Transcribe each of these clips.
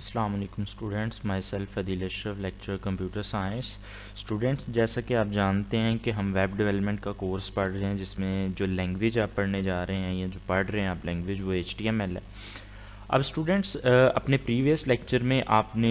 अस्सलाम वालेकुम students, my self Adeel Ashraf, lecture computer science. Students, जैसा कि आप जानते हैं कि हम वेब डेवलपमेंट का कोर्स पढ़ रहे हैं, जिसमें जो लैंग्वेज आप पढ़ने जा रहे हैं या जो पढ़ रहे हैं आप लैंग्वेज, वो HTML है। अब स्टूडेंट्स, अपने प्रीवियस लेक्चर में आपने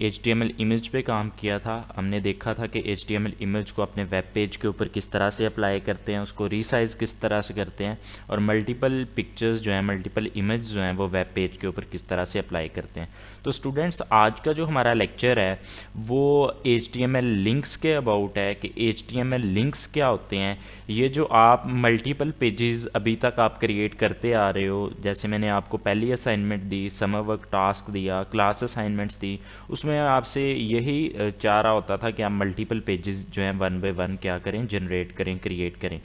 HTML इमेज पे काम किया था। हमने देखा था कि HTML इमेज को अपने वेब पेज के ऊपर किस तरह से अप्लाई करते हैं, उसको रीसाइज़ किस तरह से करते हैं, और मल्टीपल पिक्चर्स जो हैं, मल्टीपल इमेज जो हैं, वो वेब पेज के ऊपर किस तरह से अप्लाई करते हैं। तो स्टूडेंट्स, आज का जो हमारा लेक्चर है वो HTML लिंक्स के अबाउट है कि HTML लिंक्स क्या होते हैं। ये जो आप मल्टीपल पेजेस अभी तक आप क्रिएट करते आ रहे हो, जैसे मैंने आपको पहली असाइनमेंट दी, समर वर्क टास्क दिया, क्लास असाइनमेंट्स दी, उसमें आपसे यही चाह रहा होता था कि आप मल्टीपल पेजेस जो हैं वन बाय वन क्या करें, जनरेट करें, क्रिएट करें।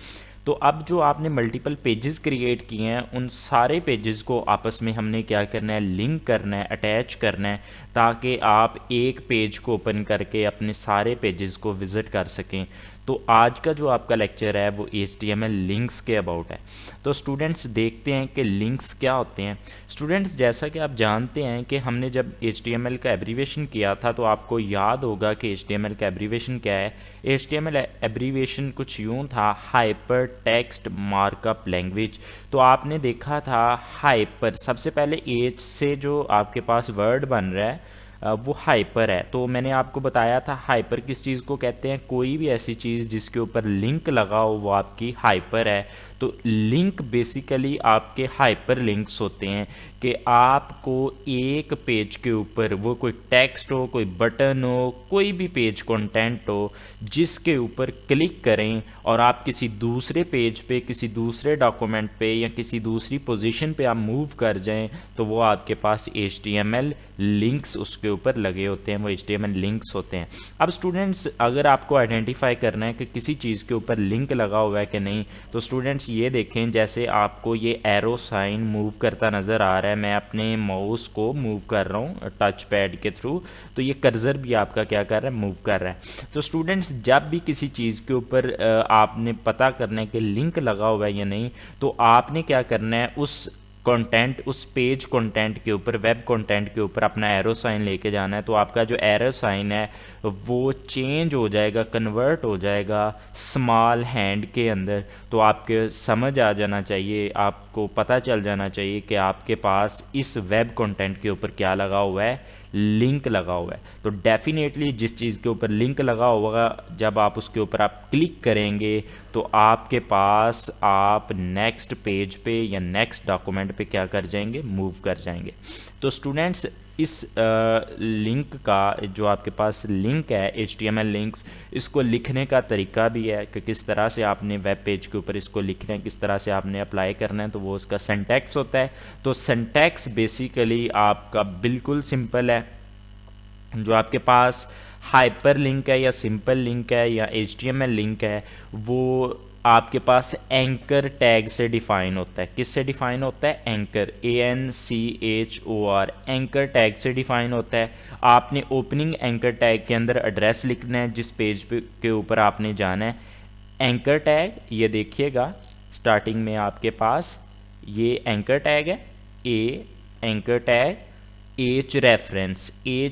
तो अब जो आपने मल्टीपल पेजेस क्रिएट किए हैं, उन सारे पेजेस को आपस में हमने क्या करना है, लिंक करना है, अटैच करना है, ताकि आप एक पेज को ओपन करके अपने सारे पेजेस को विज़िट कर सकें। तो आज का जो आपका लेक्चर है वो HTML लिंक्स के अबाउट है। तो स्टूडेंट्स, देखते हैं कि लिंक्स क्या होते हैं। स्टूडेंट्स, जैसा कि आप जानते हैं कि हमने जब HTML का एब्रीवेशन किया था, तो आपको याद होगा कि HTML का एब्रीवेशन क्या है। HTML एब्रीवेशन कुछ यूँ था, हाइपर टेक्स्ट मार्कअप लैंग्वेज। तो आपने देखा था हाइपर, सबसे पहले H से जो आपके पास वर्ड बन रहा है वो हाइपर है। तो मैंने आपको बताया था हाइपर किस चीज़ को कहते हैं, कोई भी ऐसी चीज़ जिसके ऊपर लिंक लगा हो वो आपकी हाइपर है। तो लिंक बेसिकली आपके हाइपर लिंक्स होते हैं कि आपको एक पेज के ऊपर, वो कोई टेक्स्ट हो, कोई बटन हो, कोई भी पेज कंटेंट हो, जिसके ऊपर क्लिक करें और आप किसी दूसरे पेज पे, किसी दूसरे डॉक्यूमेंट पे या किसी दूसरी पोजीशन पे आप मूव कर जाएं, तो वो आपके पास HTML लिंक्स उसके ऊपर लगे होते हैं, वो HTML लिंक्स होते हैं। अब स्टूडेंट्स, अगर आपको आइडेंटिफाई करना है कि किसी चीज़ के ऊपर लिंक लगा हुआ है कि नहीं, तो स्टूडेंट्स ये देखें, जैसे आपको ये एरो साइन मूव करता नज़र आ रहा है, मैं अपने माउस को मूव कर रहा हूँ टच पैड के थ्रू, तो ये कर्सर भी आपका क्या कर रहा है, मूव कर रहा है। तो स्टूडेंट्स, जब भी किसी चीज़ के ऊपर आपने पता करना है कि लिंक लगा हुआ है या नहीं, तो आपने क्या करना है, उस कंटेंट, उस पेज कंटेंट के ऊपर, वेब कंटेंट के ऊपर अपना एरो साइन लेके जाना है। तो आपका जो एरो साइन है वो चेंज हो जाएगा, कन्वर्ट हो जाएगा स्मॉल हैंड के अंदर। तो आपके समझ आ जाना चाहिए, आपको पता चल जाना चाहिए कि आपके पास इस वेब कंटेंट के ऊपर क्या लगा हुआ है, लिंक लगा हुआ है। तो डेफिनेटली जिस चीज़ के ऊपर लिंक लगा होगा, जब आप उसके ऊपर आप क्लिक करेंगे तो आपके पास आप नेक्स्ट पेज पे या नेक्स्ट डॉक्यूमेंट पे क्या कर जाएंगे, मूव कर जाएंगे। तो स्टूडेंट्स, इस लिंक का, जो आपके पास लिंक है HTML लिंक्स, इसको लिखने का तरीका भी है कि किस तरह से आपने वेब पेज के ऊपर इसको लिखना है, किस तरह से आपने अप्लाई करना है। तो वो उसका सिंटैक्स होता है। तो सिंटैक्स बेसिकली आपका बिल्कुल सिंपल है। जो आपके पास हाइपर लिंक है या सिंपल लिंक है या HTML लिंक है, वो आपके पास एंकर टैग से डिफ़ाइन होता है। किससे डिफ़ाइन होता है? एंकर, ANCHOR, एंकर टैग से डिफ़ाइन होता है। आपने ओपनिंग एंकर टैग के अंदर एड्रेस लिखना है जिस पेज पे के ऊपर आपने जाना है। एंकर टैग, ये देखिएगा, स्टार्टिंग में आपके पास ये एंकर टैग है, A anchor tag, H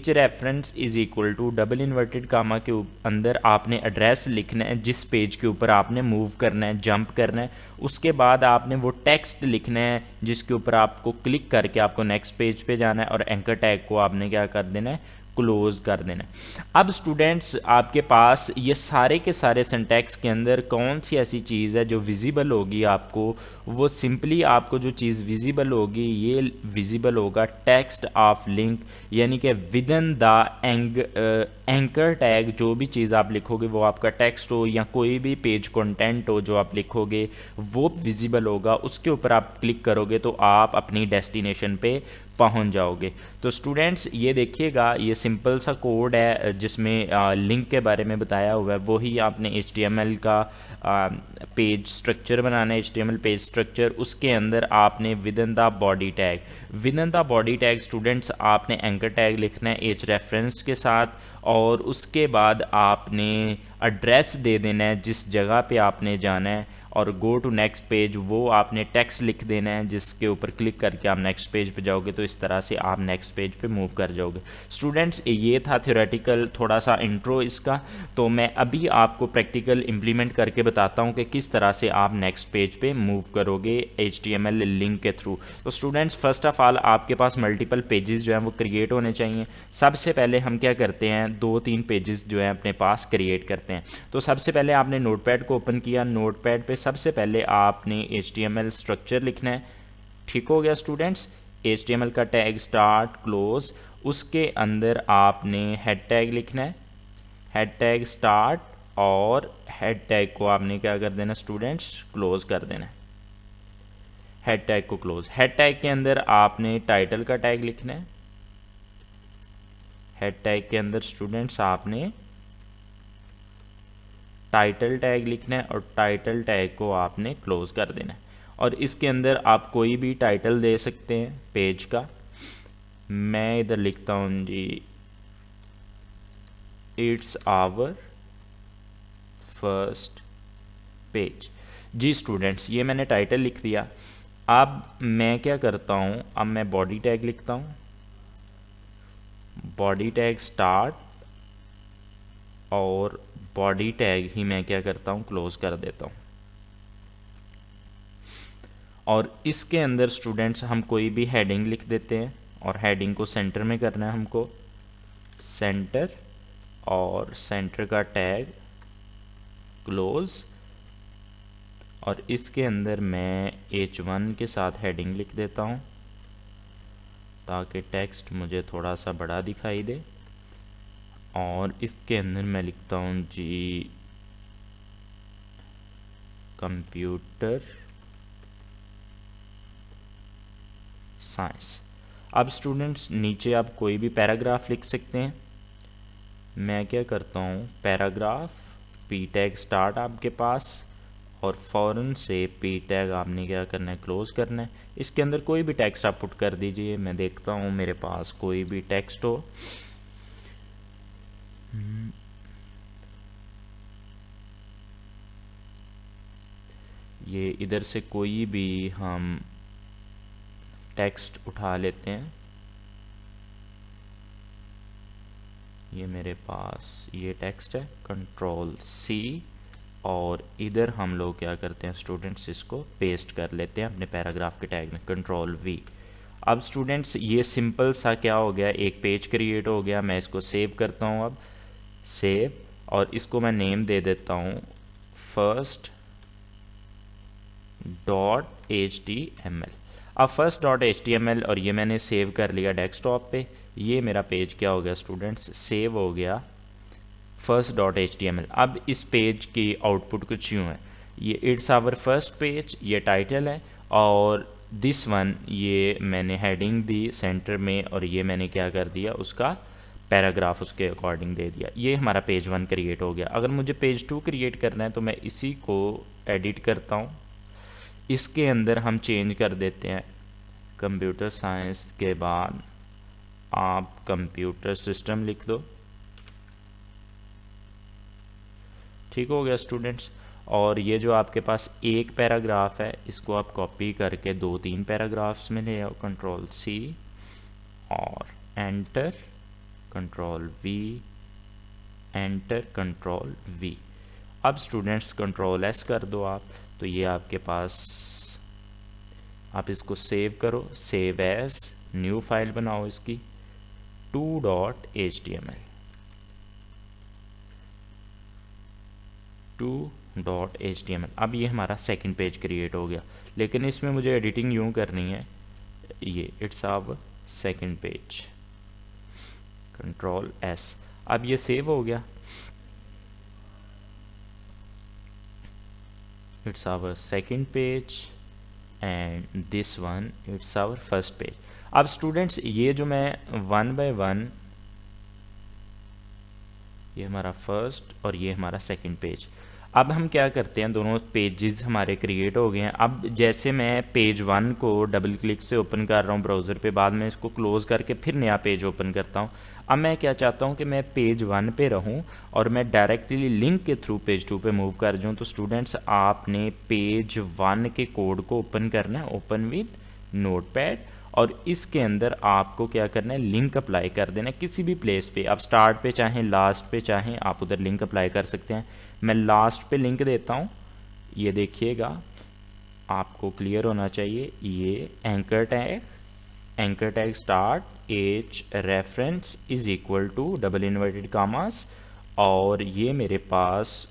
reference is equal to double inverted comma के अंदर आपने एड्रेस लिखना है जिस पेज के ऊपर आपने मूव करना है, जंप करना है। उसके बाद आपने वो टेक्स्ट लिखना है जिसके ऊपर आपको क्लिक करके आपको नेक्स्ट पेज पे जाना है, और एंकर टैग को आपने क्या कर देना है, क्लोज कर देना। अब स्टूडेंट्स, आपके पास ये सारे के सारे सिंटैक्स के अंदर कौन सी ऐसी चीज़ है जो विजिबल होगी आपको, वो सिंपली आपको जो चीज़ विजिबल होगी, ये विजिबल होगा टेक्स्ट ऑफ लिंक, यानी कि with in the anchor tag जो भी चीज़ आप लिखोगे, वो आपका टेक्स्ट हो या कोई भी पेज कंटेंट हो जो आप लिखोगे, वो विजिबल होगा। उसके ऊपर आप क्लिक करोगे तो आप अपनी डेस्टिनेशन पे पहुंच जाओगे। तो स्टूडेंट्स, ये देखिएगा, ये सिंपल सा कोड है जिसमें लिंक के बारे में बताया हुआ है। वही आपने HTML का पेज स्ट्रक्चर बनाना है, HTML पेज स्ट्रक्चर। उसके अंदर आपने with in the body tag, with in the body tag students आपने एंकर टैग लिखना है एच रेफरेंस के साथ, और उसके बाद आपने एड्रेस दे देना है जिस जगह पे आपने जाना है, और गो टू नेक्स्ट पेज, वो आपने टेक्स्ट लिख देना है जिसके ऊपर क्लिक करके आप नेक्स्ट पेज पे जाओगे, तो इस तरह से आप नेक्स्ट पेज पे मूव कर जाओगे। स्टूडेंट्स ये था थ्योरेटिकल थोड़ा सा इंट्रो इसका, तो मैं अभी आपको प्रैक्टिकल इम्प्लीमेंट करके बताता हूँ कि किस तरह से आप नेक्स्ट पेज पे मूव करोगे HTML लिंक के थ्रू। तो स्टूडेंट्स फर्स्ट ऑफ ऑल आपके पास मल्टीपल पेजेस जो हैं वो क्रिएट होने चाहिए। सबसे पहले हम क्या करते हैं, 2-3 पेजेस जो हैं अपने पास क्रिएट करते हैं। तो सबसे पहले आपने नोटपैड को ओपन किया, नोटपैड पे सबसे पहले आपने HTML स्ट्रक्चर लिखना है। ठीक हो गया स्टूडेंट्स, HTML का टैग स्टार्ट क्लोज, उसके अंदर आपने हेड टैग लिखना है, हेड टैग स्टार्ट, और हेड टैग को आपने क्या कर देना स्टूडेंट्स, क्लोज कर देना है। हेड टैग को क्लोज, हेड टैग के अंदर आपने टाइटल का टैग लिखना है, हेड टैग के अंदर स्टूडेंट्स आपने टाइटल टैग लिखना है और टाइटल टैग को आपने क्लोज कर देना है। और इसके अंदर आप कोई भी टाइटल दे सकते हैं पेज का। मैं इधर लिखता हूँ जी, इट्स आवर फर्स्ट पेज। जी स्टूडेंट्स, ये मैंने टाइटल लिख दिया। अब मैं क्या करता हूँ, अब मैं बॉडी टैग लिखता हूँ, बॉडी टैग स्टार्ट, और बॉडी टैग ही मैं क्या करता हूँ, क्लोज कर देता हूँ। और इसके अंदर स्टूडेंट्स हम कोई भी हेडिंग लिख देते हैं, और हेडिंग को सेंटर में करना है हमको, सेंटर, और सेंटर का टैग क्लोज। और इसके अंदर मैं H1 के साथ हेडिंग लिख देता हूँ ताकि टेक्स्ट मुझे थोड़ा सा बड़ा दिखाई दे। और इसके अंदर मैं लिखता हूँ जी कंप्यूटर साइंस। अब स्टूडेंट्स नीचे आप कोई भी पैराग्राफ लिख सकते हैं। मैं क्या करता हूँ, पैराग्राफ, पी टैग स्टार्ट आपके पास, और फ़ौरन से पी टैग आपने क्या करना है, क्लोज करना है। इसके अंदर कोई भी टेक्स्ट आप पुट कर दीजिए। मैं देखता हूँ मेरे पास कोई भी टेक्स्ट हो। ये इधर से कोई भी हम टेक्स्ट उठा लेते हैं। ये मेरे पास ये टेक्स्ट है, कंट्रोल C, और इधर हम लोग क्या करते हैं स्टूडेंट्स, इसको पेस्ट कर लेते हैं अपने पैराग्राफ के टैग में, कंट्रोल V। अब स्टूडेंट्स ये सिंपल सा क्या हो गया, एक पेज क्रिएट हो गया। मैं इसको सेव करता हूँ, अब सेव, और इसको मैं नेम दे देता हूँ first.html। अब first.html, और ये मैंने सेव कर लिया डेस्कटॉप पे। ये मेरा पेज क्या हो गया स्टूडेंट्स, सेव हो गया first.html। अब इस पेज की आउटपुट कुछ यूँ है, ये इट्स आवर फर्स्ट पेज, ये टाइटल है, और दिस वन ये मैंने हेडिंग दी सेंटर में, और ये मैंने क्या कर दिया, उसका पैराग्राफ उसके अकॉर्डिंग दे दिया। ये हमारा पेज 1 क्रिएट हो गया। अगर मुझे पेज 2 क्रिएट करना है तो मैं इसी को एडिट करता हूँ। इसके अंदर हम चेंज कर देते हैं कंप्यूटर साइंस के बाद आप कंप्यूटर सिस्टम लिख दो। ठीक हो गया स्टूडेंट्स। और ये जो आपके पास एक पैराग्राफ है, इसको आप कॉपी करके 2-3 पैराग्राफ्स में ले आओ, कंट्रोल C और enter, control V, enter, control V। अब स्टूडेंट्स कंट्रोल S कर दो आप, तो ये आपके पास, आप इसको सेव करो, सेव एज, न्यू फाइल बनाओ इसकी 2.html, 2.html। अब ये हमारा सेकंड पेज क्रिएट हो गया, लेकिन इसमें मुझे एडिटिंग यूँ करनी है, ये it's our second page, control S। अब ये सेव हो गया, it's our second page and this one it's our first page. अब स्टूडेंट्स ये जो मैं 1 by 1, ये हमारा फर्स्ट और ये हमारा सेकंड पेज। अब हम क्या करते हैं, दोनों पेजेस हमारे क्रिएट हो गए हैं। अब जैसे मैं पेज 1 को डबल क्लिक से ओपन कर रहा हूँ ब्राउज़र पे, बाद में इसको क्लोज़ करके फिर नया पेज ओपन करता हूँ। अब मैं क्या चाहता हूँ कि मैं पेज 1 पे रहूँ और मैं डायरेक्टली लिंक के थ्रू पेज 2 पे मूव कर जाऊँ। तो स्टूडेंट्स आपने पेज 1 के कोड को ओपन करना है, ओपन विद नोटपैड, और इसके अंदर आपको क्या करना है, लिंक अप्लाई कर देना है किसी भी प्लेस पे। आप स्टार्ट पे चाहें, लास्ट पे चाहें, आप उधर लिंक अप्लाई कर सकते हैं। मैं लास्ट पे लिंक देता हूँ, ये देखिएगा आपको क्लियर होना चाहिए। ये anchor tag start as reference is equal to double inverted commas, और ये मेरे पास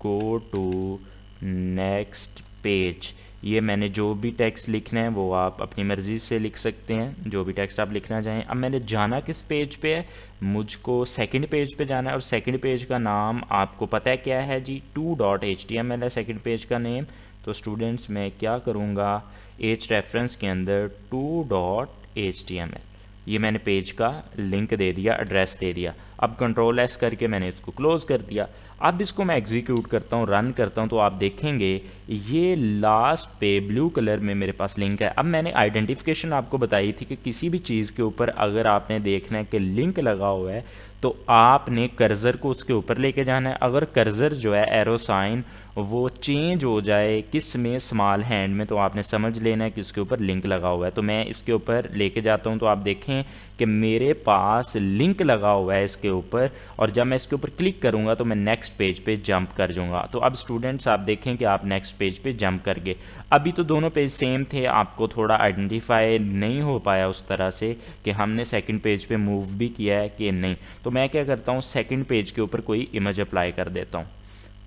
गो टू नेक्स्ट पेज। ये मैंने जो भी टेक्स्ट लिखना है वो आप अपनी मर्ज़ी से लिख सकते हैं, जो भी टेक्स्ट आप लिखना चाहें। अब मैंने जाना किस पेज पे है, मुझको सेकंड पेज पे जाना है, और सेकंड पेज का नाम आपको पता है क्या है जी, 2.html है सेकंड पेज का नेम। तो स्टूडेंट्स मैं क्या करूँगा, एज रेफरेंस के अंदर 2.html, ये मैंने पेज का लिंक दे दिया, एड्रेस दे दिया। अब कंट्रोल एस करके मैंने इसको क्लोज़ कर दिया। अब इसको मैं एग्जीक्यूट करता हूँ, रन करता हूँ, तो आप देखेंगे ये लास्ट पे ब्लू कलर में मेरे पास लिंक है। अब मैंने आइडेंटिफिकेशन आपको बताई थी कि किसी भी चीज़ के ऊपर अगर आपने देखना है कि लिंक लगा हुआ है तो आपने कर्सर को उसके ऊपर लेके जाना है। अगर कर्सर जो है एरो साइन वो चेंज हो जाए किस में, स्मॉल हैंड में, तो आपने समझ लेना है कि इसके ऊपर लिंक लगा हुआ है। तो मैं इसके ऊपर लेके जाता हूँ, तो आप देखें कि मेरे पास लिंक लगा हुआ है इसके ऊपर, और जब मैं इसके ऊपर क्लिक करूँगा तो मैं नेक्स्ट पेज पे जंप कर जाऊँगा। तो अब स्टूडेंट्स आप देखें कि आप नेक्स्ट पेज पे जंप कर गए। अभी तो दोनों पेज सेम थे, आपको थोड़ा आइडेंटिफाई नहीं हो पाया उस तरह से कि हमने सेकंड पेज पे मूव भी किया है कि नहीं। तो मैं क्या करता हूँ, सेकंड पेज के ऊपर कोई इमेज अप्लाई कर देता हूँ,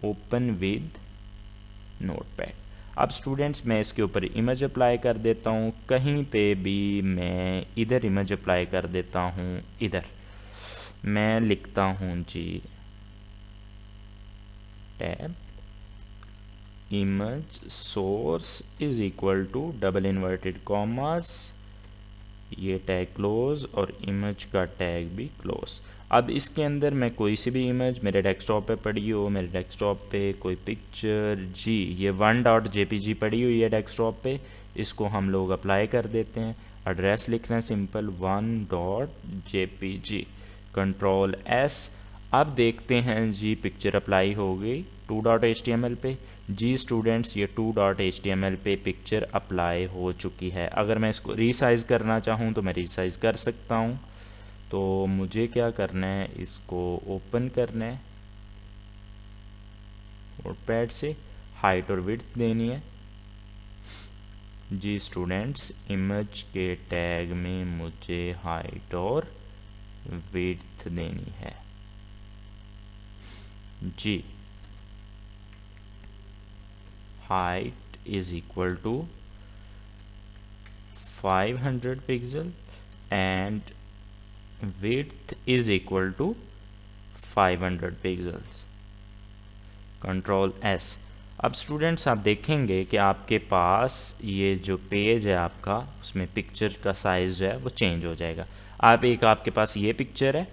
ओपन विद नोटपैड। अब स्टूडेंट्स मैं इसके ऊपर इमेज अप्लाई कर देता हूँ, कहीं पे भी मैं इधर इमेज अप्लाई कर देता हूँ। इधर मैं लिखता हूँ जी tab image source is equal to double inverted commas, ये टैग क्लोज और इमेज का टैग भी क्लोज। अब इसके अंदर मैं कोई सी भी इमेज मेरे डेस्कटॉप पे पड़ी हो, मेरे डेस्कटॉप पे कोई पिक्चर जी, ये 1.jpg पड़ी हुई है डेस्कटॉप पे, इसको हम लोग अप्लाई कर देते हैं। एड्रेस लिखना है सिंपल 1.jpg, कंट्रोल एस। अब देखते हैं जी पिक्चर अप्लाई हो गई 2.html पे। जी स्टूडेंट्स ये 2.html पे पिक्चर अप्लाई हो चुकी है। अगर मैं इसको रीसाइज़ करना चाहूँ तो मैं रीसाइज़ कर सकता हूँ। तो मुझे क्या करना है, इसको ओपन करना है नोटपैड से, हाइट और विड्थ देनी है। जी स्टूडेंट्स इमेज के टैग में मुझे हाइट और विड्थ देनी है जी। Height is equal to 500 pixel and width is equal to 500 pixels, control S. अब स्टूडेंट्स आप देखेंगे कि आपके पास ये जो पेज है आपका, उसमें पिक्चर का साइज़ जो है वो चेंज हो जाएगा। आप एक आपके पास ये पिक्चर है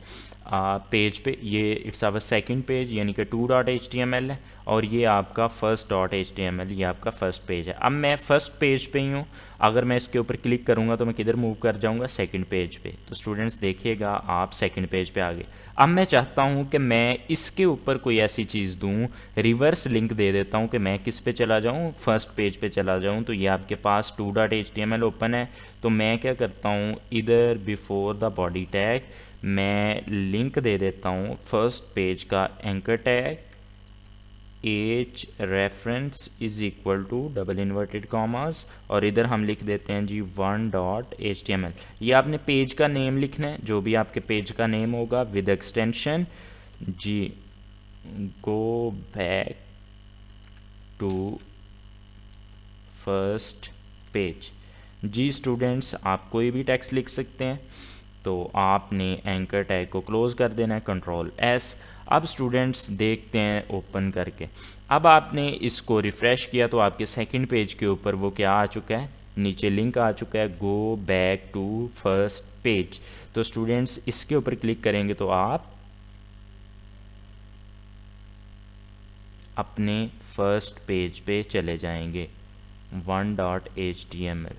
पेज पे, ये इट्स आवर सेकंड पेज यानी कि 2.html है, और ये आपका first.html, ये आपका फर्स्ट पेज है। अब मैं फर्स्ट पेज पे ही हूँ, अगर मैं इसके ऊपर क्लिक करूँगा तो मैं किधर मूव कर जाऊँगा, सेकंड पेज पे। तो स्टूडेंट्स देखिएगा आप सेकंड पेज पे आ गए। अब मैं चाहता हूँ कि मैं इसके ऊपर कोई ऐसी चीज़ दूँ, रिवर्स लिंक दे देता हूँ कि मैं किस पे चला जाऊँ, फर्स्ट पेज पे चला जाऊँ। तो ये आपके पास 2.html ओपन है, तो मैं क्या करता हूँ, इधर बिफोर द बॉडी टैग मैं लिंक दे देता हूँ फर्स्ट पेज का, anchor tag as reference is equal to double inverted commas, और इधर हम लिख देते हैं जी 1.html। ये आपने पेज का नेम लिखना है, जो भी आपके पेज का नेम होगा विद एक्सटेंशन जी go back to first page. जी स्टूडेंट्स आप कोई भी टेक्स्ट लिख सकते हैं, तो आपने एंकर टैग को क्लोज कर देना है, कंट्रोल एस। अब स्टूडेंट्स देखते हैं ओपन करके, अब आपने इसको रिफ़्रेश किया तो आपके सेकंड पेज के ऊपर वो क्या आ चुका है, नीचे लिंक आ चुका है go back to first page. तो स्टूडेंट्स इसके ऊपर क्लिक करेंगे तो आप अपने फर्स्ट पेज पे चले जाएंगे 1.html।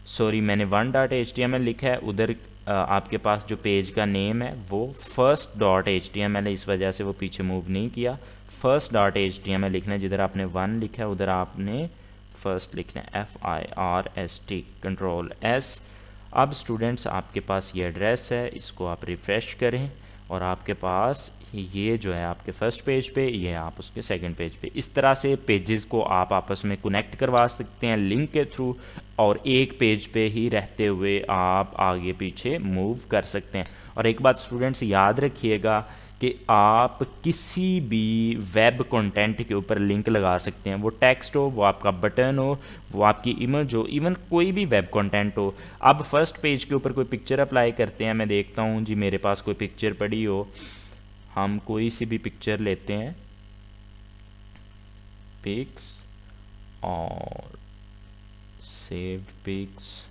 सॉरी, मैंने 1.html लिखा है, उधर आपके पास जो पेज का नेम है वो first.html है, इस वजह से वो पीछे मूव नहीं किया। first.html लिखना है, जिधर आपने 1 लिखा है उधर आपने फर्स्ट लिखना है, FIRST, कंट्रोल S। अब स्टूडेंट्स आपके पास ये एड्रेस है, इसको आप रिफ़्रेश करें और आपके पास ये जो है आपके फर्स्ट पेज पे, ये आप उसके सेकंड पेज पे। इस तरह से पेजेस को आप आपस में कनेक्ट करवा सकते हैं लिंक के थ्रू, और एक पेज पे ही रहते हुए आप आगे पीछे मूव कर सकते हैं। और एक बात स्टूडेंट्स याद रखिएगा कि आप किसी भी वेब कंटेंट के ऊपर लिंक लगा सकते हैं, वो टेक्स्ट हो, वो आपका बटन हो, वो आपकी इमेज हो, इवन कोई भी वेब कंटेंट हो। अब फर्स्ट पेज के ऊपर कोई पिक्चर अप्लाई करते हैं, मैं देखता हूँ जी मेरे पास कोई पिक्चर पड़ी हो, हम कोई सी भी पिक्चर लेते हैं, पिक्स और सेव्ड पिक्स,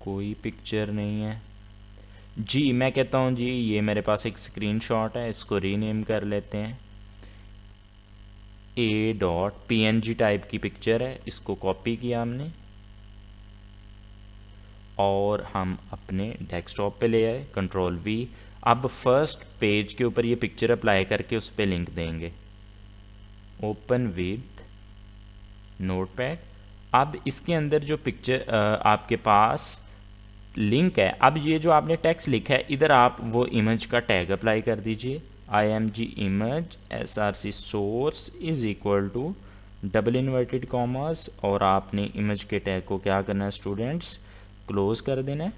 कोई पिक्चर नहीं है जी। मैं कहता हूँ जी ये मेरे पास एक स्क्रीनशॉट है, इसको रीनेम कर लेते हैं। a.png टाइप की पिक्चर है, इसको कॉपी किया हमने और हम अपने डेस्कटॉप पे ले आए, कंट्रोल V। अब फर्स्ट पेज के ऊपर ये पिक्चर अप्लाई करके उस पर लिंक देंगे, ओपन विद नोटपैड। अब इसके अंदर जो पिक्चर आपके पास लिंक है, अब ये जो आपने टेक्स्ट लिखा है इधर आप वो इमेज का टैग अप्लाई कर दीजिए, img image src source is equal to double inverted commas, और आपने इमेज के टैग को क्या करना है स्टूडेंट्स, क्लोज कर देना है।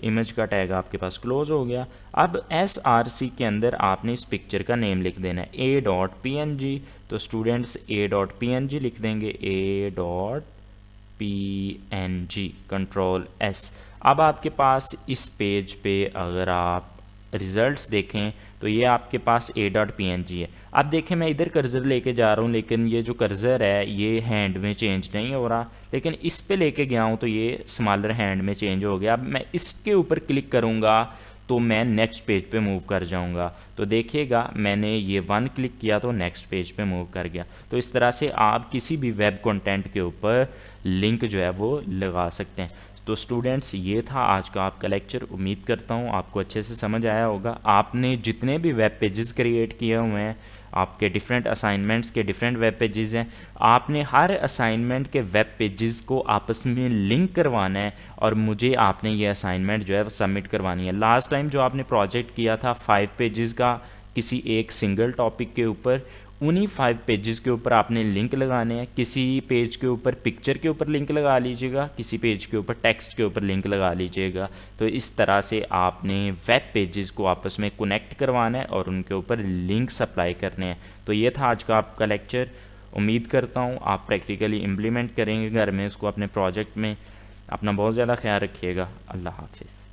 इमेज का टैग आपके पास क्लोज हो गया। अब src के अंदर आपने इस पिक्चर का नेम लिख देना है a.png, तो स्टूडेंट्स a.png लिख देंगे, a.png, कंट्रोल S। अब आपके पास इस पेज पे अगर आप रिज़ल्ट्स देखें तो ये आपके पास a.png है। अब देखें मैं इधर कर्सर लेके जा रहा हूँ, लेकिन ये जो कर्सर है ये हैंड में चेंज नहीं हो रहा, लेकिन इस पे लेके गया हूँ तो ये स्मॉलर हैंड में चेंज हो गया। अब मैं इसके ऊपर क्लिक करूँगा तो मैं नेक्स्ट पेज पे मूव कर जाऊंगा, तो देखिएगा मैंने ये 1 क्लिक किया तो नेक्स्ट पेज पे मूव कर गया। तो इस तरह से आप किसी भी वेब कंटेंट के ऊपर लिंक जो है वो लगा सकते हैं। तो स्टूडेंट्स ये था आज का आपका लेक्चर, उम्मीद करता हूँ आपको अच्छे से समझ आया होगा। आपने जितने भी वेब पेजेस क्रिएट किए हुए हैं, आपके डिफरेंट असाइनमेंट्स के डिफरेंट वेब पेजेस हैं, आपने हर असाइनमेंट के वेब पेजेस को आपस में लिंक करवाना है और मुझे आपने ये असाइनमेंट जो है वो सबमिट करवानी है। लास्ट टाइम जो आपने प्रोजेक्ट किया था 5 पेजेस का किसी एक सिंगल टॉपिक के ऊपर, उन्हीं 5 पेजेस के ऊपर आपने लिंक लगाने हैं। किसी पेज के ऊपर पिक्चर के ऊपर लिंक लगा लीजिएगा, किसी पेज के ऊपर टेक्स्ट के ऊपर लिंक लगा लीजिएगा। तो इस तरह से आपने वेब पेजेस को आपस में कनेक्ट करवाना है और उनके ऊपर लिंक्स अप्लाई करने हैं। तो ये था आज का आपका लेक्चर, उम्मीद करता हूँ आप प्रैक्टिकली इम्प्लीमेंट करेंगे घर में इसको अपने प्रोजेक्ट में। अपना बहुत ज़्यादा ख्याल रखिएगा। अल्लाह हाफिज़।